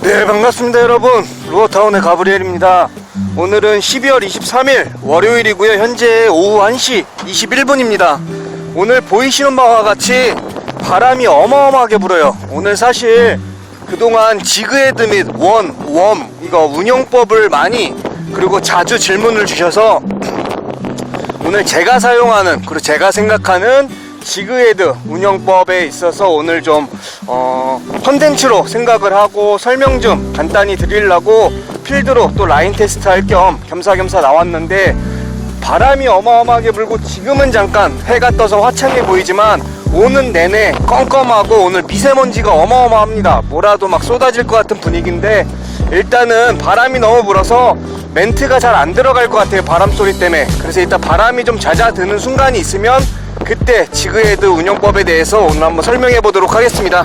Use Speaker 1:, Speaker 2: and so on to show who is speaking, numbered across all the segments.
Speaker 1: 네, 반갑습니다 여러분. 루어타운의 가브리엘입니다. 오늘은 12월 23일 월요일이고요. 현재 오후 1시 21분입니다 오늘 보이시는 바와 같이 바람이 어마어마하게 불어요. 오늘 사실 그동안 지그헤드 및 웜 이거 운용법을 많이 그리고 자주 질문을 주셔서 오늘 제가 사용하는 그리고 제가 생각하는 지그헤드 운영법에 있어서 오늘 좀 컨텐츠로 생각을 하고 설명 좀 간단히 드리려고 필드로 또 라인 테스트 할 겸 겸사겸사 나왔는데, 바람이 어마어마하게 불고 지금은 잠깐 해가 떠서 화창해 보이지만 오는 내내 껌껌하고 오늘 미세먼지가 어마어마합니다. 뭐라도 막 쏟아질 것 같은 분위기인데, 일단은 바람이 너무 불어서 멘트가 잘 안 들어갈 것 같아요, 바람소리 때문에. 그래서 일단 바람이 좀 잦아드는 순간이 있으면 그때 지그헤드 운영법에 대해서 오늘 한번 설명해 보도록 하겠습니다.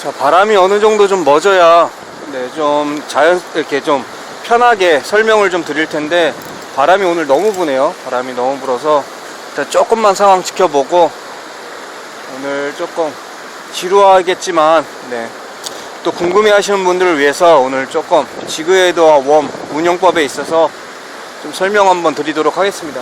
Speaker 1: 자, 바람이 어느 정도 좀 멎어야 좀 이렇게 좀 편하게 설명을 좀 드릴 텐데, 바람이 오늘 너무 부네요. 바람이 너무 불어서 일단 조금만 상황 지켜보고, 오늘 조금 지루하겠지만 또 궁금해 하시는 분들을 위해서 오늘 조금 지그헤드와 웜 운영법에 있어서 좀 설명 한번 드리도록 하겠습니다.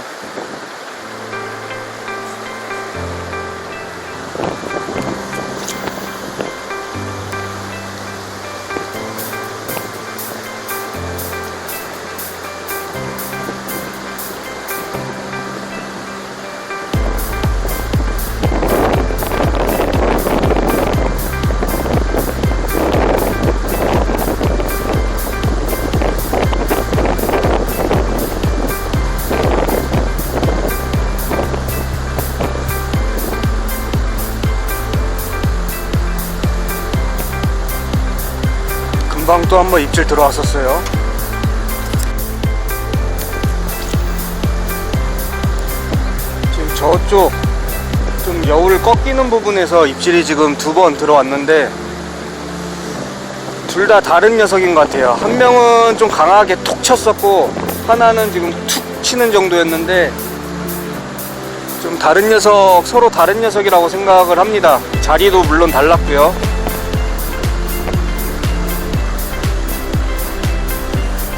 Speaker 1: 금방 또 한번 입질 들어왔었어요. 지금 저쪽 좀 여울을 꺾이는 부분에서 입질이 지금 2번 들어왔는데 둘 다 다른 녀석인 것 같아요. 한 명은 좀 강하게 톡 쳤었고 하나는 지금 툭 치는 정도였는데, 좀 다른 녀석, 서로 다른 녀석이라고 생각을 합니다. 자리도 물론 달랐고요.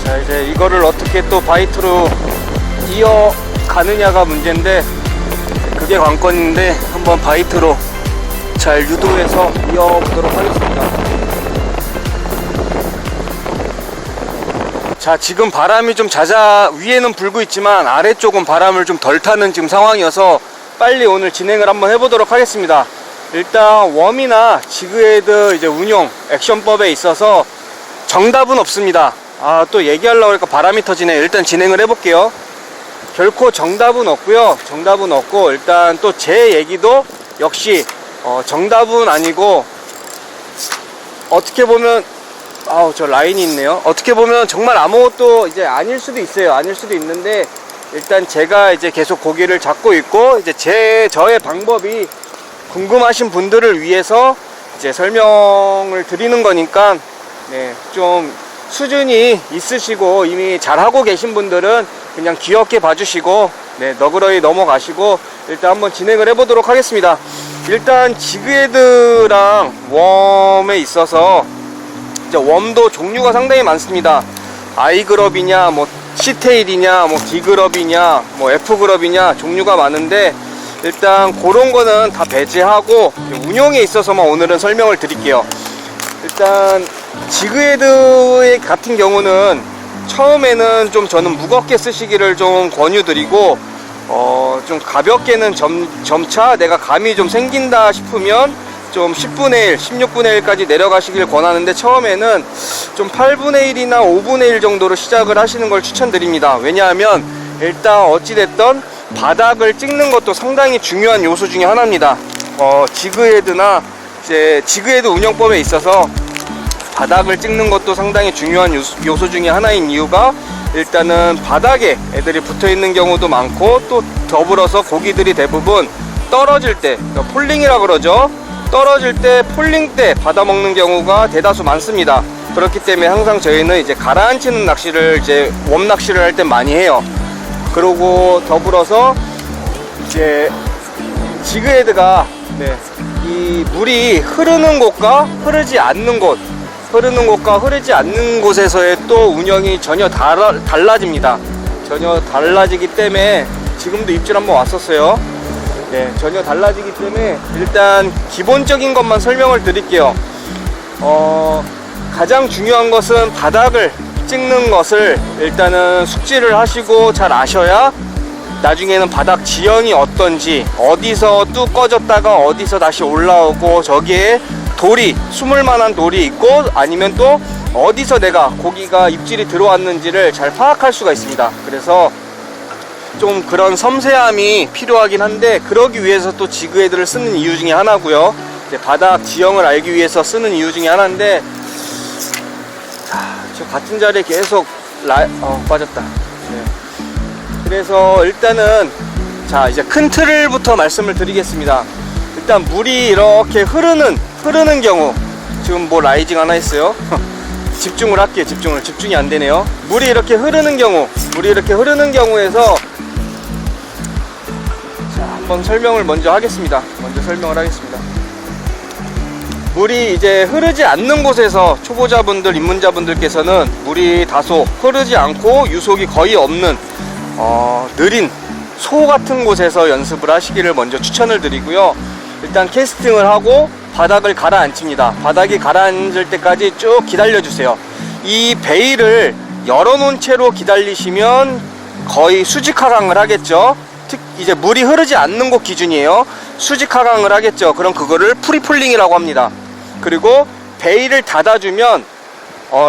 Speaker 1: 자, 이제 이거를 어떻게 또 바이트로 이어가느냐가 문제인데, 그게 관건인데 한번 바이트로 잘 유도해서 이어보도록 하겠습니다. 자, 지금 바람이 좀 위에는 불고 있지만 아래쪽은 바람을 좀 덜 타는 지금 상황이어서 빨리 오늘 진행을 한번 해보도록 하겠습니다. 일단 웜이나 지그헤드 이제 운용 액션법에 있어서 정답은 없습니다. 또 얘기하려고 하니까 바람이 터지네. 일단 진행을 해볼게요. 결코 정답은 없고요. 정답은 없고, 일단 또 제 얘기도 역시 정답은 아니고, 어떻게 보면 저 라인이 있네요. 어떻게 보면 정말 아무것도 이제 아닐 수도 있어요. 아닐 수도 있는데, 일단 제가 이제 계속 고기를 잡고 있고, 이제 저의 방법이 궁금하신 분들을 위해서 이제 설명을 드리는 거니까, 좀 수준이 있으시고 이미 잘하고 계신 분들은 그냥 귀엽게 봐주시고 너그러이 넘어가시고, 일단 한번 진행을 해보도록 하겠습니다. 일단 지그헤드랑 웜에 있어서 이제 웜도 종류가 상당히 많습니다. 아이그럽이냐 뭐 C테일이냐 뭐 D그럽이냐 뭐 F그럽이냐 종류가 많은데, 일단 그런 거는 다 배제하고 운용에 있어서만 오늘은 설명을 드릴게요. 일단 지그헤드 같은 경우는 처음에는 좀 저는 무겁게 쓰시기를 좀 권유드리고, 좀 가볍게는 점차 내가 감이 좀 생긴다 싶으면 좀 10분의 1, 16분의 1까지 내려가시길 권하는데, 처음에는 좀 8분의 1이나 5분의 1 정도로 시작을 하시는 걸 추천드립니다. 왜냐하면 일단 어찌됐든 바닥을 찍는 것도 상당히 중요한 요소 중에 하나입니다. 지그헤드나 이제 지그헤드 운영법에 있어서 바닥을 찍는 것도 상당히 중요한 요소 중에 하나인 이유가, 일단은 바닥에 애들이 붙어 있는 경우도 많고, 또 더불어서 고기들이 대부분 떨어질 때, 폴링이라 그러죠. 떨어질 때, 폴링 때 받아먹는 경우가 대다수 많습니다. 그렇기 때문에 항상 저희는 이제 가라앉히는 낚시를 이제 웜 낚시를 할 때 많이 해요. 그리고 더불어서 이제 지그헤드가 이 물이 흐르는 곳과 흐르지 않는 곳, 흐르는 곳과 흐르지 않는 곳에서의 또 운영이 전혀 달라집니다. 전혀 달라지기 때문에 지금도 입질 한번 왔었어요. 네, 전혀 달라지기 때문에 일단 기본적인 것만 설명을 드릴게요. 가장 중요한 것은 바닥을 찍는 것을 일단은 숙지를 하시고 잘 아셔야 나중에는 바닥 지형이 어떤지, 어디서 뚝 꺼졌다가 어디서 다시 올라오고, 저기에 돌이, 숨을 만한 돌이 있고, 아니면 또 어디서 내가 고기가 입질이 들어왔는지를 잘 파악할 수가 있습니다. 그래서 좀 그런 섬세함이 필요하긴 한데, 그러기 위해서 또 지그헤드를 쓰는 이유 중에 하나고요. 이제 바닥 지형을 알기 위해서 쓰는 이유 중에 하나인데, 저 같은 자리에 계속 빠졌다. 네. 그래서 일단은 자, 이제 큰 틀부터 말씀을 드리겠습니다. 일단 물이 이렇게 흐르는 경우, 지금 뭐 라이징 하나 했어요. 집중을 할게요. 집중이 안 되네요. 물이 이렇게 흐르는 경우에서 자, 한번 설명을 먼저 하겠습니다. 물이 이제 흐르지 않는 곳에서 초보자분들, 입문자분들께서는 물이 다소 흐르지 않고 유속이 거의 없는 느린 소 같은 곳에서 연습을 하시기를 먼저 추천을 드리고요. 일단 캐스팅을 하고 바닥을 가라앉힙니다. 바닥이 가라앉을 때까지 쭉 기다려 주세요. 이 베일을 열어놓은 채로 기다리시면 거의 수직 하강을 하겠죠. 이제 물이 흐르지 않는 곳 기준이에요. 수직 하강을 하겠죠. 그럼 그거를 프리폴링이라고 합니다. 그리고 베일을 닫아주면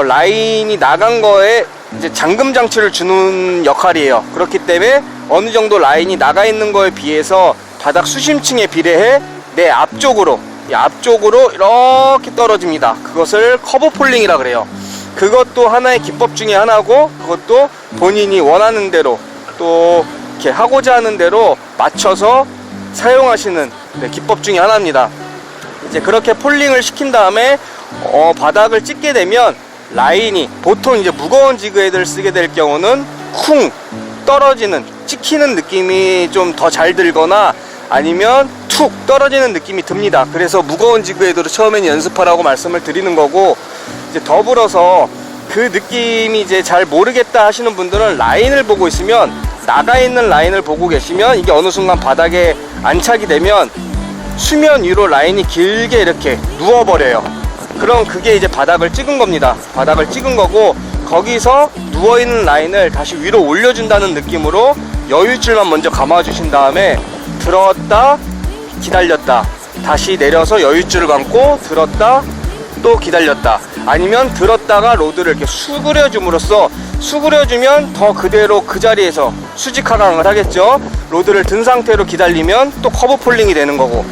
Speaker 1: 라인이 나간 거에 이제 잠금 장치를 주는 역할이에요. 그렇기 때문에 어느 정도 라인이 나가 있는 거에 비해서 바닥 수심층에 비례해 내 앞쪽으로 이렇게 떨어집니다. 그것을 커브 폴링이라 그래요. 그것도 하나의 기법 중에 하나고, 그것도 본인이 원하는 대로 또 이렇게 하고자 하는 대로 맞춰서 사용하시는 기법 중에 하나입니다. 이제 그렇게 폴링을 시킨 다음에 바닥을 찍게 되면 라인이, 보통 이제 무거운 지그헤드를 쓰게 될 경우는 쿵 떨어지는, 찍히는 느낌이 좀 더 잘 들거나 아니면 툭 떨어지는 느낌이 듭니다. 그래서 무거운 지그헤드로 처음에는 연습하라고 말씀을 드리는 거고, 이제 더불어서 그 느낌이 이제 잘 모르겠다 하시는 분들은 라인을 보고 있으면, 나가 있는 라인을 보고 계시면 이게 어느 순간 바닥에 안착이 되면 수면 위로 라인이 길게 이렇게 누워버려요. 그럼 그게 이제 바닥을 찍은 겁니다. 바닥을 찍은 거고, 거기서 누워있는 라인을 다시 위로 올려준다는 느낌으로 여유줄만 먼저 감아주신 다음에 들었다 기다렸다, 다시 내려서 여유줄을 감고 들었다 또 기다렸다, 아니면 들었다가 로드를 이렇게 수그려줌으로써, 수그려주면 더 그대로 그 자리에서 수직 하강을 하겠죠. 로드를 든 상태로 기다리면 또 커브 폴링이 되는 거고,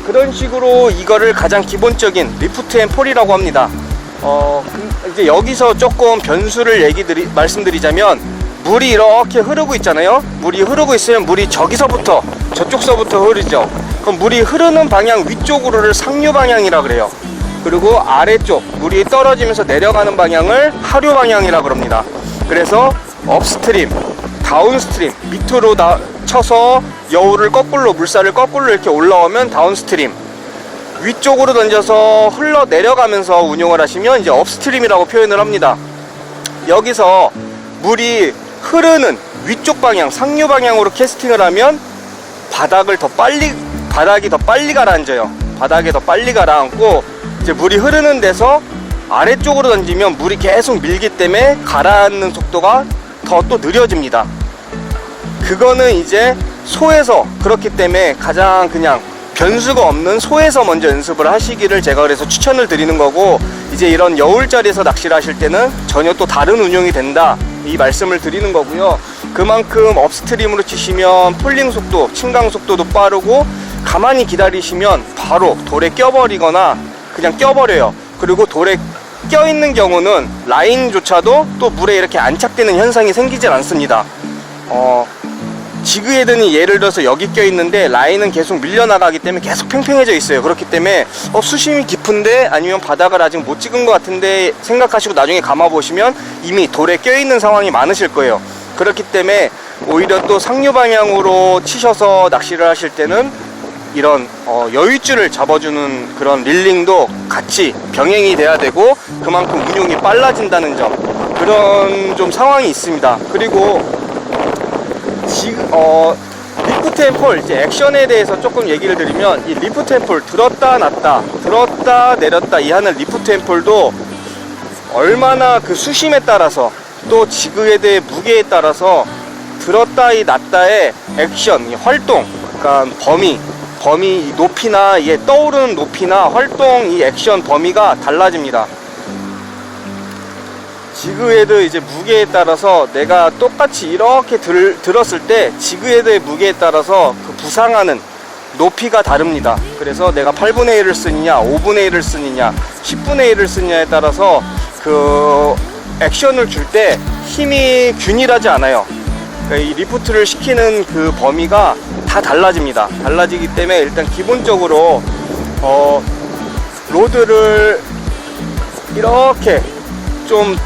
Speaker 1: 그런 식으로 이거를 가장 기본적인 리프트 앤 폴이라고 합니다. 이제 여기서 조금 변수를 말씀드리자면, 물이 이렇게 흐르고 있잖아요. 물이 흐르고 있으면 물이 저쪽서부터 흐르죠. 그럼 물이 흐르는 방향 위쪽으로를 상류 방향이라 그래요. 그리고 아래쪽 물이 떨어지면서 내려가는 방향을 하류 방향이라 그럽니다. 그래서 업스트림, 다운스트림, 밑으로 쳐서 여우를 거꾸로, 물살을 거꾸로 이렇게 올라오면 다운스트림, 위쪽으로 던져서 흘러 내려가면서 운용을 하시면 이제 업스트림이라고 표현을 합니다. 여기서 물이 흐르는 위쪽 방향, 상류 방향으로 캐스팅을 하면 바닥이 더 빨리 가라앉아요. 바닥에 더 빨리 가라앉고, 이제 물이 흐르는 데서 아래쪽으로 던지면 물이 계속 밀기 때문에 가라앉는 속도가 더 또 느려집니다. 그거는 이제 소에서, 그렇기 때문에 가장 그냥 변수가 없는 소에서 먼저 연습을 하시기를 제가 그래서 추천을 드리는 거고, 이제 이런 여울자리에서 낚시를 하실 때는 전혀 또 다른 운용이 된다, 이 말씀을 드리는 거고요. 그만큼 업스트림으로 치시면 폴링 속도, 침강 속도도 빠르고, 가만히 기다리시면 바로 돌에 껴버리거나 그냥 껴버려요. 그리고 돌에 껴있는 경우는 라인조차도 또 물에 이렇게 안착되는 현상이 생기질 않습니다. 지그헤드는 예를 들어서 여기 껴있는데 라인은 계속 밀려나가기 때문에 계속 팽팽해져 있어요. 그렇기 때문에 수심이 깊은데, 아니면 바닥을 아직 못 찍은 것 같은데 생각하시고 나중에 감아보시면 이미 돌에 껴있는 상황이 많으실 거예요. 그렇기 때문에 오히려 또 상류 방향으로 치셔서 낚시를 하실 때는 이런 여유줄을 잡아주는 그런 릴링도 같이 병행이 돼야 되고, 그만큼 운용이 빨라진다는 점, 그런 좀 상황이 있습니다. 그리고 지금 리프트 앤 폴, 이제 액션에 대해서 조금 얘기를 드리면, 이 리프트 앤 폴 들었다 놨다 들었다 내렸다 이 하는 리프트 앤 폴도 얼마나 그 수심에 따라서, 또 지그헤드의 무게에 따라서 들었다 놨다의 액션, 이 활동, 그러니까 범위 이 높이나, 이게 떠오르는 높이나 활동, 이 액션 범위가 달라집니다. 지그헤드 이제 무게에 따라서 내가 똑같이 이렇게 들었을 때 지그헤드의 무게에 따라서 그 부상하는 높이가 다릅니다. 그래서 내가 8분의 1을 쓰느냐 5분의 1을 쓰느냐 10분의 1을 쓰느냐에 따라서 그 액션을 줄 때 힘이 균일하지 않아요. 그러니까 이 리프트를 시키는 그 범위가 다 달라집니다. 달라지기 때문에 일단 기본적으로 로드를 이렇게 좀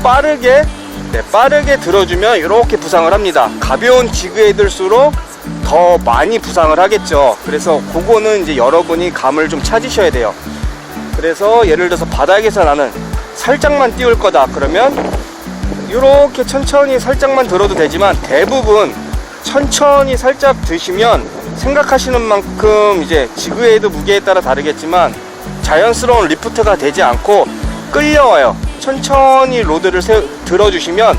Speaker 1: 빠르게 들어주면 이렇게 부상을 합니다. 가벼운 지그헤드일수록 더 많이 부상을 하겠죠. 그래서 그거는 이제 여러분이 감을 좀 찾으셔야 돼요. 그래서 예를 들어서 바닥에서 나는 살짝만 띄울 거다 그러면 이렇게 천천히 살짝만 들어도 되지만, 대부분 천천히 살짝 드시면 생각하시는 만큼 이제 지그헤드 무게에 따라 다르겠지만 자연스러운 리프트가 되지 않고 끌려와요. 천천히 로드를 들어주시면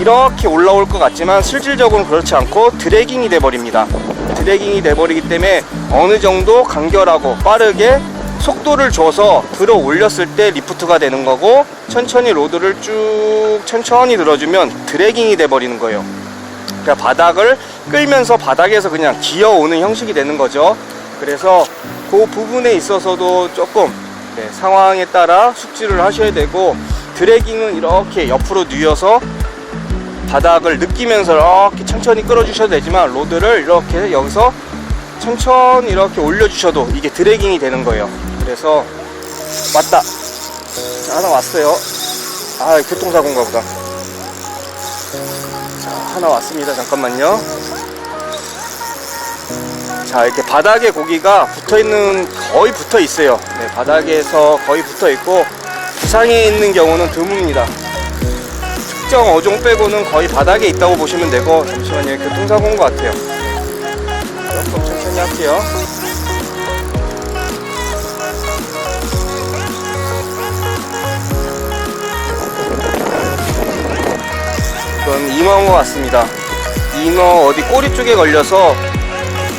Speaker 1: 이렇게 올라올 것 같지만 실질적으로는 그렇지 않고 드래깅이 돼버립니다. 드래깅이 돼버리기 때문에 어느 정도 간결하고 빠르게 속도를 줘서 들어 올렸을 때 리프트가 되는 거고, 천천히 로드를 쭉 천천히 들어주면 드래깅이 돼버리는 거예요. 그러니까 바닥을 끌면서 바닥에서 그냥 기어오는 형식이 되는 거죠. 그래서 그 부분에 있어서도 조금 상황에 따라 숙지를 하셔야 되고, 드래깅은 이렇게 옆으로 뉘어서 바닥을 느끼면서 이렇게 천천히 끌어주셔도 되지만, 로드를 이렇게 여기서 천천히 이렇게 올려주셔도 이게 드래깅이 되는 거예요. 그래서 왔다. 자, 하나 왔어요. 아, 교통사고인가 보다. 자, 하나 왔습니다. 잠깐만요. 자, 이렇게 바닥에 고기가 붙어있는, 거의 붙어 있어요. 네, 바닥에서 거의 붙어 있고 부상해 있는 경우는 드뭅니다. 특정 어종 빼고는 거의 바닥에 있다고 보시면 되고. 잠시만요. 교통사고인 것 같아요. 조금 천천히 할게요. 이건 잉어인 것 같습니다. 잉어 어디 꼬리 쪽에 걸려서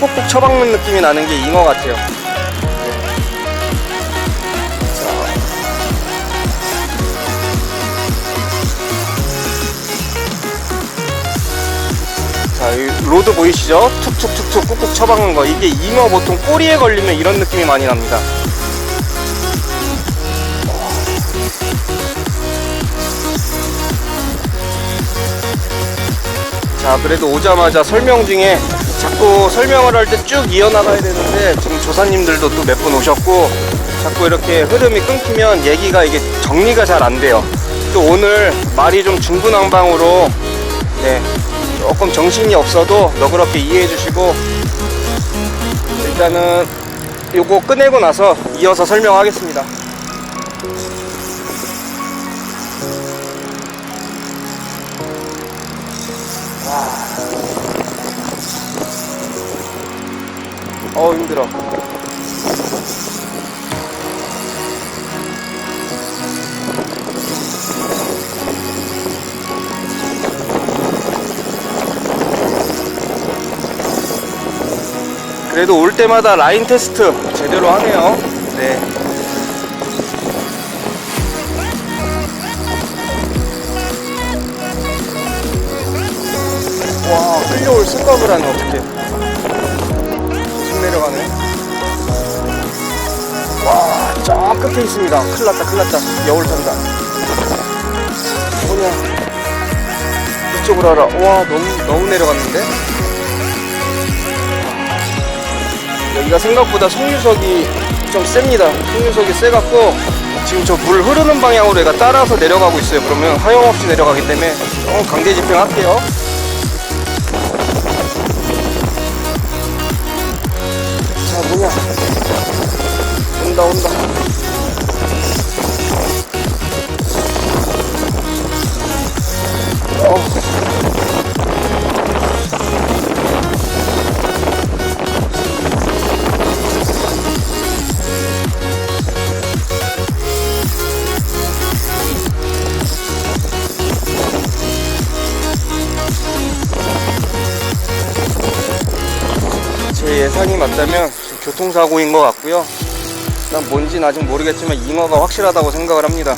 Speaker 1: 콕콕 쳐박는 느낌이 나는 게 잉어 같아요. 자, 이 로드 보이시죠? 툭툭툭툭 꾹꾹 쳐박는 거. 이게 잉어 보통 꼬리에 걸리면 이런 느낌이 많이 납니다. 자, 그래도 오자마자 설명 중에 자꾸 설명을 할 때 쭉 이어나가야 되는데, 지금 조사님들도 또 몇 분 오셨고 자꾸 이렇게 흐름이 끊기면 얘기가 이게 정리가 잘 안 돼요. 또 오늘 말이 좀 중구난방으로 조금 정신이 없어도 너그럽게 이해해 주시고, 일단은 요거 끝내고 나서 이어서 설명하겠습니다. 힘들어. 그래도 올 때마다 라인 테스트 제대로 하네요. 네. 와, 끌려올 생각을 하네. 어떡해. 계속 내려가네. 와, 저 끝에 있습니다. 큰일 났다, 큰일 났다. 여울 탄다. 뭐냐. 이쪽으로 하라. 와, 너무 내려갔는데? 여기가 생각보다 속류석이 좀 셉니다. 속류석이 세갖고 지금 저 물 흐르는 방향으로 얘가 따라서 내려가고 있어요. 그러면 하염없이 내려가기 때문에 조금 강제 집행할게요. 예상이 맞다면 교통사고인 것 같고요. 일단 뭔지는 아직 모르겠지만 잉어가 확실하다고 생각을 합니다.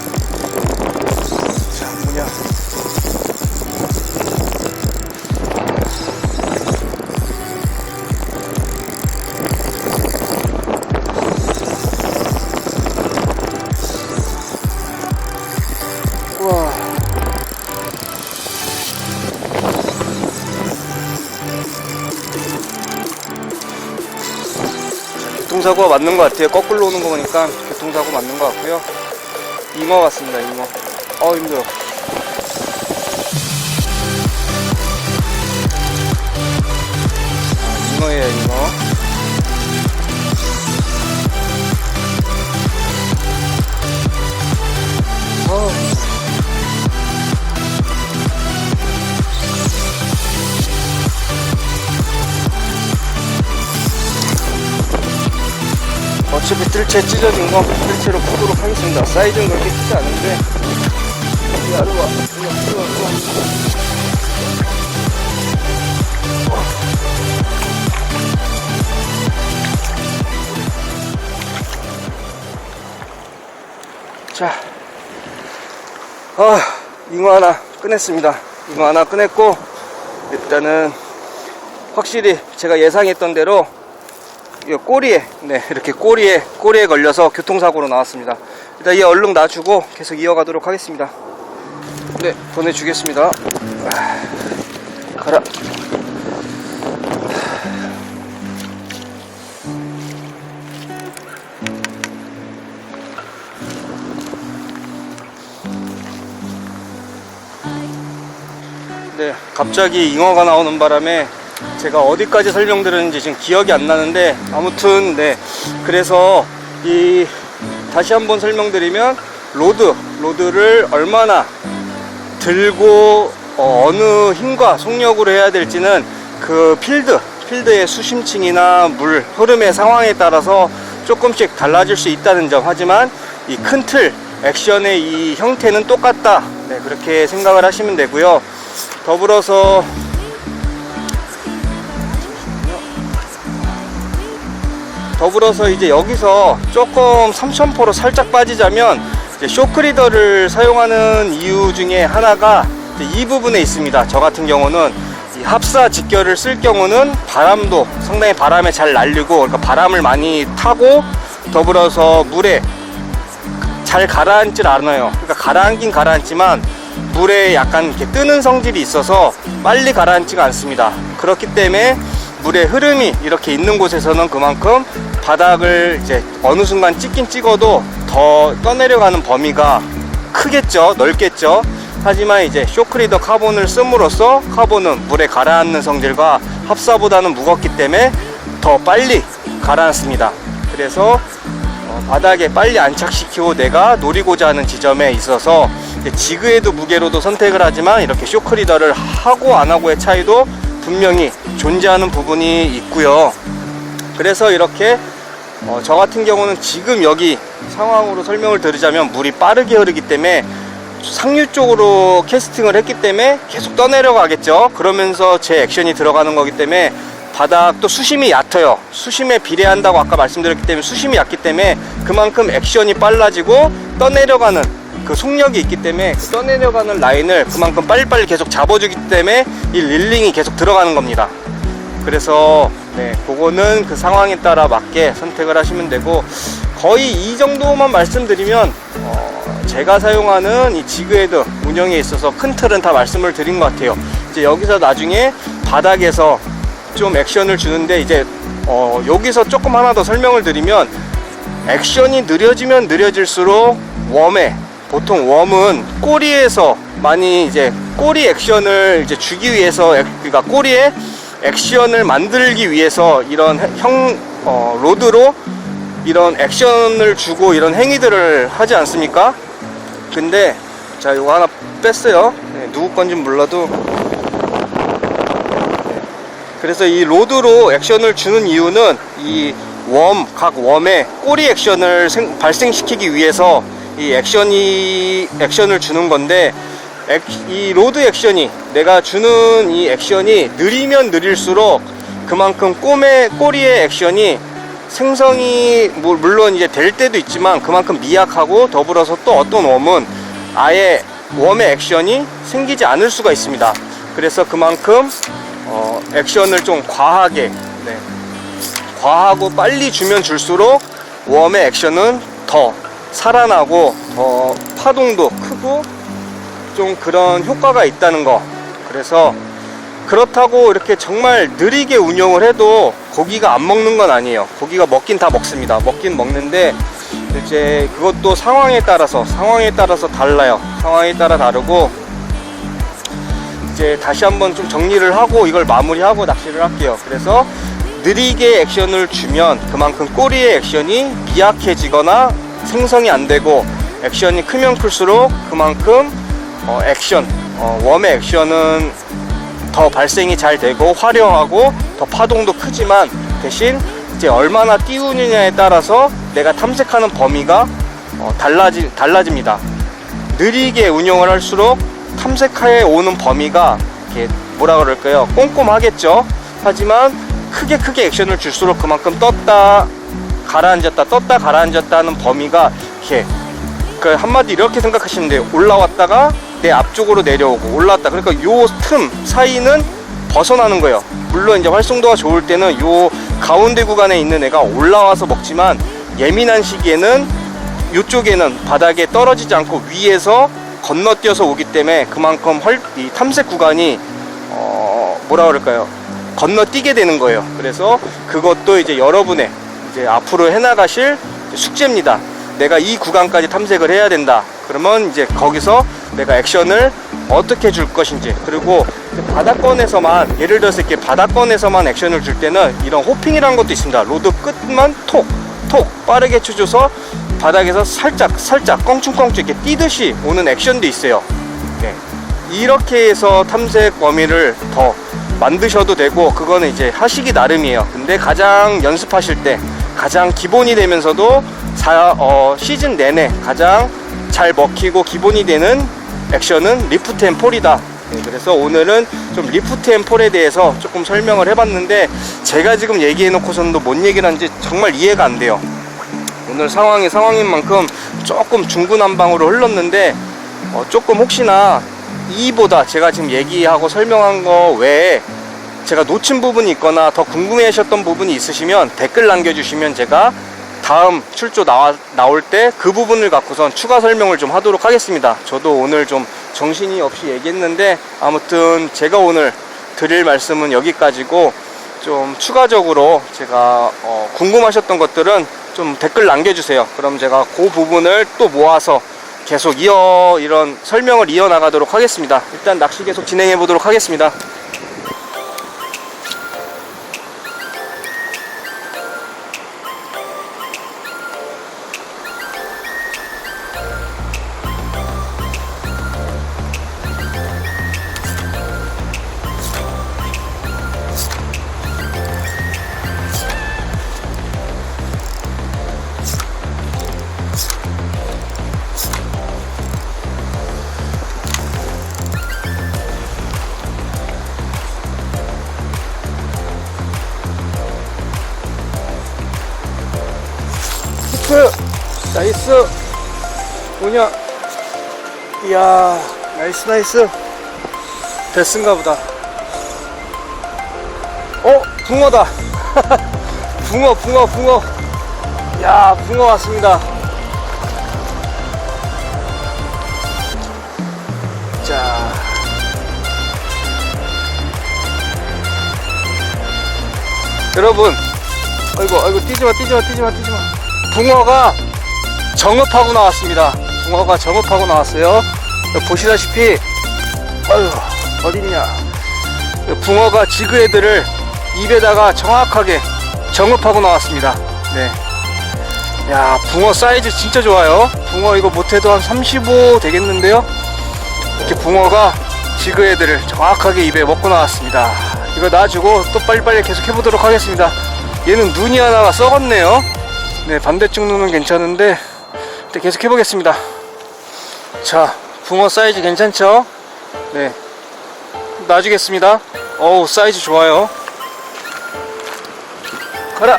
Speaker 1: 자, 뭐냐. 우와. 교통사고가 맞는 것 같아요. 거꾸로 오는 거 보니까 교통사고 맞는 것 같고요. 잉어 같습니다. 잉어. 힘들어. 잉어예요, 잉어. 어차피 뜰채 찢어진 거 뜰채로 푸도록 하겠습니다. 사이즈는 그렇게 크지 않은데 야르와 자, 잉어 하나 꺼냈습니다. 잉어 하나 꺼냈고, 일단은 확실히 제가 예상했던 대로 이 꼬리에, 이렇게 꼬리에 걸려서 교통사고로 나왔습니다. 일단 얘 얼른 놔주고 계속 이어가도록 하겠습니다. 네, 보내주겠습니다. 가라. 네, 갑자기 잉어가 나오는 바람에 제가 어디까지 설명드렸는지 지금 기억이 안 나는데, 아무튼 그래서 다시 한번 설명드리면, 로드를 얼마나 들고 어느 힘과 속력으로 해야 될지는 그 필드의 수심층이나 물 흐름의 상황에 따라서 조금씩 달라질 수 있다는 점. 하지만 이 큰 틀 액션의 이 형태는 똑같다, 그렇게 생각을 하시면 되고요. 더불어서 이제 여기서 조금 3000포로 살짝 빠지자면, 이제 쇼크리더를 사용하는 이유 중에 하나가 이 부분에 있습니다. 저 같은 경우는 이 합사 직결을 쓸 경우는 바람도 상당히 바람에 잘 날리고, 그러니까 바람을 많이 타고, 더불어서 물에 잘 가라앉질 않아요. 그러니까 가라앉긴 가라앉지만 물에 약간 이렇게 뜨는 성질이 있어서 빨리 가라앉지가 않습니다. 그렇기 때문에 물의 흐름이 이렇게 있는 곳에서는 그만큼 바닥을 이제 어느 순간 찍긴 찍어도 더 떠내려가는 범위가 크겠죠, 넓겠죠. 하지만 이제 쇼크리더 카본을 씀으로써 카본은 물에 가라앉는 성질과 합사보다는 무겁기 때문에 더 빨리 가라앉습니다. 그래서 바닥에 빨리 안착시키고 내가 노리고자 하는 지점에 있어서 지그헤드 무게로도 선택을 하지만, 이렇게 쇼크리더를 하고 안 하고의 차이도 분명히 존재하는 부분이 있고요. 그래서 이렇게 저 같은 경우는 지금 여기 상황으로 설명을 드리자면, 물이 빠르게 흐르기 때문에 상류 쪽으로 캐스팅을 했기 때문에 계속 떠내려가겠죠. 그러면서 제 액션이 들어가는 거기 때문에 바닥도 수심이 얕아요. 수심에 비례한다고 아까 말씀드렸기 때문에, 수심이 얕기 때문에 그만큼 액션이 빨라지고 떠내려가는 그 속력이 있기 때문에 그 떠내려가는 라인을 그만큼 빨리빨리 계속 잡아주기 때문에 이 릴링이 계속 들어가는 겁니다. 그래서 그거는 그 상황에 따라 맞게 선택을 하시면 되고, 거의 이 정도만 말씀드리면 제가 사용하는 이 지그헤드 운영에 있어서 큰 틀은 다 말씀을 드린 것 같아요. 이제 여기서 나중에 바닥에서 좀 액션을 주는데, 이제 여기서 조금 하나 더 설명을 드리면, 액션이 느려지면 느려질수록 보통 웜은 꼬리에서 많이 이제 꼬리 액션을 이제 주기 위해서, 그러니까 꼬리에 액션을 만들기 위해서 이런 로드로 이런 액션을 주고 이런 행위들을 하지 않습니까? 근데 자, 이거 하나 뺐어요. 누구 건진 몰라도. 그래서 이 로드로 액션을 주는 이유는 이 각 웜의 꼬리 액션을 발생시키기 위해서 이 액션을 주는 건데, 이 로드 액션이, 내가 주는 이 액션이 느리면 느릴수록 그만큼 꼬리의 액션이 생성이 물론 이제 될 때도 있지만 그만큼 미약하고, 더불어서 또 어떤 웜은 아예 웜의 액션이 생기지 않을 수가 있습니다. 그래서 그만큼 액션을 좀 과하게, 과하고 빨리 주면 줄수록 웜의 액션은 더 살아나고 더 파동도 크고 좀 그런 효과가 있다는 거. 그래서 그렇다고 이렇게 정말 느리게 운용을 해도 고기가 안 먹는 건 아니에요. 고기가 먹긴 다 먹습니다. 먹긴 먹는데 이제 그것도 상황에 따라서 달라요. 상황에 따라 다르고, 이제 다시 한번 좀 정리를 하고 이걸 마무리하고 낚시를 할게요. 그래서 느리게 액션을 주면 그만큼 꼬리의 액션이 미약해지거나 생성이 안 되고, 액션이 크면 클수록 그만큼 웜의 액션은 더 발생이 잘 되고 화려하고 더 파동도 크지만, 대신 이제 얼마나 띄우느냐에 따라서 내가 탐색하는 범위가 달라집니다. 느리게 운용을 할수록 탐색하에 오는 범위가 이렇게 뭐라 그럴까요? 꼼꼼하겠죠. 하지만 크게 액션을 줄수록 그만큼 떴다 가라앉았다 하는 범위가 이렇게, 그 한마디 이렇게 생각하시면 돼요. 올라왔다가 내 앞쪽으로 내려오고, 올라왔다. 그러니까 요 틈 사이는 벗어나는 거예요. 물론 이제 활성도가 좋을 때는 요 가운데 구간에 있는 애가 올라와서 먹지만, 예민한 시기에는 이쪽에는 바닥에 떨어지지 않고 위에서 건너뛰어서 오기 때문에 그만큼 이 탐색 구간이 뭐라 그럴까요? 건너뛰게 되는 거예요. 그래서 그것도 이제 여러분의 이제 앞으로 해나가실 숙제입니다. 내가 이 구간까지 탐색을 해야 된다. 그러면 이제 거기서 내가 액션을 어떻게 줄 것인지, 그리고 바닥권에서만, 예를 들어서 이렇게 바닥권에서만 액션을 줄 때는 이런 호핑이라는 것도 있습니다. 로드 끝만 톡 빠르게 쳐줘서 바닥에서 살짝 껑충껑충 이렇게 뛰듯이 오는 액션도 있어요. 네. 이렇게 해서 탐색 범위를 더 만드셔도 되고, 그거는 이제 하시기 나름이에요. 근데 가장 연습하실 때 가장 기본이 되면서도 시즌 내내 가장 잘 먹히고 기본이 되는 액션은 리프트 앤 폴이다. 네, 그래서 오늘은 좀 리프트 앤 폴에 대해서 조금 설명을 해봤는데, 제가 지금 얘기해 놓고서는 뭔 얘기를 하는지 정말 이해가 안 돼요. 오늘 상황이 상황인 만큼 조금 중구난방으로 흘렀는데, 조금 혹시나 이보다 제가 지금 얘기하고 설명한 거 외에 제가 놓친 부분이 있거나 더 궁금해 하셨던 부분이 있으시면 댓글 남겨주시면 제가 다음 출조 나올 때 그 부분을 갖고선 추가 설명을 좀 하도록 하겠습니다. 저도 오늘 좀 정신이 없이 얘기했는데, 아무튼 제가 오늘 드릴 말씀은 여기까지고, 좀 추가적으로 제가 궁금하셨던 것들은 좀 댓글 남겨주세요. 그럼 제가 그 부분을 또 모아서 계속 이런 설명을 이어나가도록 하겠습니다. 일단 낚시 계속 진행해 보도록 하겠습니다. 나이스 뭐냐, 이야, 나이스 됐은가 보다. 붕어다. 붕어. 야, 붕어 왔습니다. 자, 여러분, 아이고 뛰지마. 붕어가 정읍하고 나왔습니다. 붕어가 정읍하고 나왔어요. 보시다시피, 어딨냐, 붕어가 지그헤드를 입에다가 정확하게 정읍하고 나왔습니다. 네. 야, 붕어 사이즈 진짜 좋아요. 붕어 이거 못해도 한 35 되겠는데요. 이렇게 붕어가 지그헤드를 정확하게 입에 먹고 나왔습니다. 이거 놔주고 또 빨리빨리 계속 해보도록 하겠습니다. 얘는 눈이 하나가 썩었네요. 네, 반대쪽 눈은 괜찮은데 일단 계속 해보겠습니다. 자, 붕어 사이즈 괜찮죠? 네, 놔주겠습니다. 어우, 사이즈 좋아요. 가라.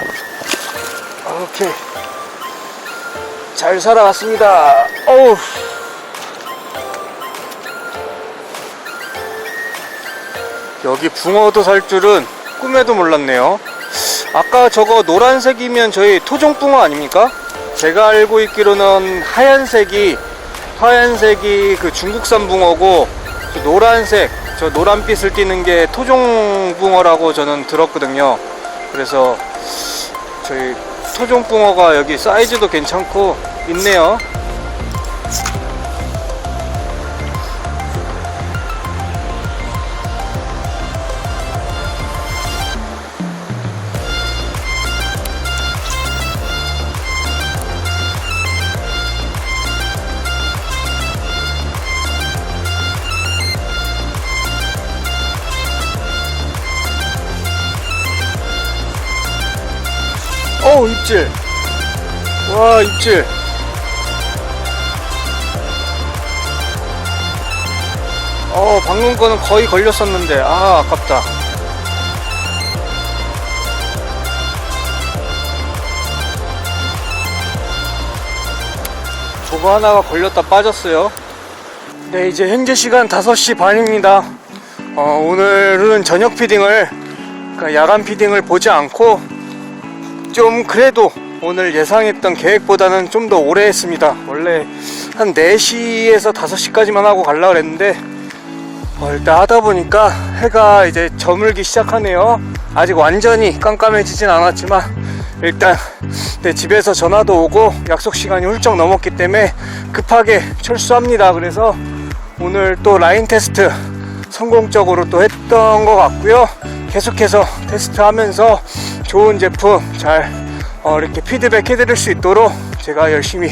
Speaker 1: 오케이, 잘 살아갔습니다. 어우, 여기 붕어도 살 줄은 꿈에도 몰랐네요. 아까 저거 노란색이면 저희 토종붕어 아닙니까? 제가 알고 있기로는 하얀색이 그 중국산 붕어고, 저 노란색, 저 노란빛을 띠는 게 토종붕어라고 저는 들었거든요. 그래서 저희 토종붕어가 여기 사이즈도 괜찮고 있네요. 어우, 입질. 와, 입질. 방금 거는 거의 걸렸었는데, 아, 아깝다. 저거 하나가 걸렸다 빠졌어요. 네, 이제 현재 시간 5시 반입니다. 오늘은 저녁 피딩을, 그러니까 야간 피딩을 보지 않고 좀 그래도 오늘 예상했던 계획보다는 좀 더 오래 했습니다. 원래 한 4시에서 5시까지만 하고 가려고 했는데 일단 하다 보니까 해가 이제 저물기 시작하네요. 아직 완전히 깜깜해지진 않았지만 일단 집에서 전화도 오고 약속 시간이 훌쩍 넘었기 때문에 급하게 철수합니다. 그래서 오늘 또 라인 테스트 성공적으로 또 했던 것 같고요. 계속해서 테스트하면서 좋은 제품 잘 이렇게 피드백 해드릴 수 있도록 제가 열심히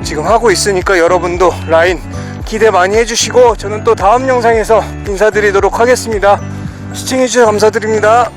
Speaker 1: 지금 하고 있으니까 여러분도 라인 기대 많이 해주시고 저는 또 다음 영상에서 인사드리도록 하겠습니다. 시청해주셔서 감사드립니다.